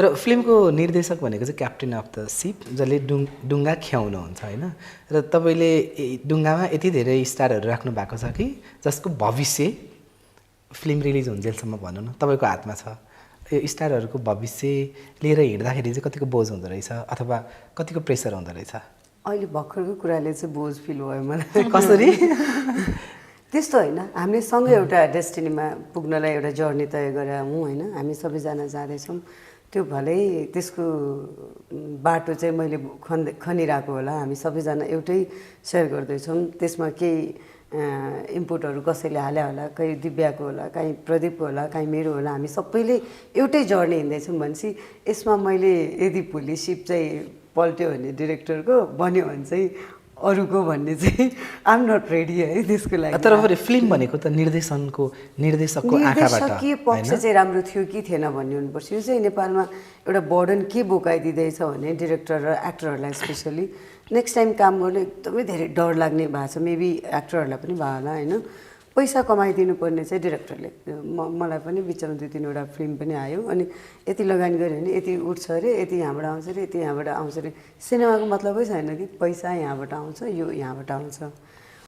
र फिल्मको निर्देशक भनेको चाहिँ क्याप्टेन अफ द सिप, जसले डुङ्गा ख्याउनुहुन्छ होइन। र तपाईँले डुङ्गामा यति धेरै स्टारहरू राख्नु भएको छ कि जसको भविष्य फिल्म रिलिज हुन्जेलसम्म भनौँ न तपाईँको हातमा छ। यो स्टारहरूको भविष्य लिएर हिँड्दाखेरि चाहिँ कतिको बोझ हुँदो रहेछ अथवा कतिको प्रेसर हुँदो रहेछ? अहिले भर्खरको कुराले चाहिँ बोझ फिल भयो मलाई। कसरी? त्यस्तो होइन, हामीले सँगै एउटा डेस्टिनीमा पुग्नलाई एउटा जर्नी तय गरेर हौँ होइन। हामी सबैजना जाँदैछौँ, त्यो भलै त्यसको बाटो चाहिँ मैले खनिरहेको होला। हामी सबैजना एउटै सेयर गर्दैछौँ, त्यसमा केही इनपुटहरू कसैले हाल्यो होला, कहीँ दिव्याको होला, कहीँ प्रदीपको होला, कहीँ मेरो होला। हामी सबैले एउटै जर्नी हिँड्दैछौँ भनेपछि यसमा मैले यदि भोलि सिप चाहिँ पल्ट्यो भने डिरेक्टरको बन्यो भने चाहिँ अरूको भन्ने चाहिँ आइ एम नट रेडी है त्यसको लागि। तर फेरि फिल्म भनेको त निर्देशकको आँखाबाट के पक्ष चाहिँ राम्रो थियो कि थिएन भन्ने हुनुपर्छ। यो चाहिँ नेपालमा एउटा बर्डन के बोकाइदिँदैछ भने डिरेक्टर र एक्टरहरूलाई स्पेसली नेक्स्ट टाइम काम गर्नु एकदमै धेरै डर लाग्ने भएको छ। मेबी एक्टरहरूलाई पनि भयो होला होइन। पैसा कमाइदिनु पर्ने चाहिँ डिरेक्टरले। मलाई पनि बिचमा 2-3वटा फिल्म पनि आयो, अनि यति लगानी गऱ्यो भने यति उठ्छ अरे, यति यहाँबाट आउँछ अरे, यति यहाँबाट आउँछ अरे। सिनेमाको मतलबै छैन कि पैसा यहाँबाट आउँछ, यो यहाँबाट आउँछ।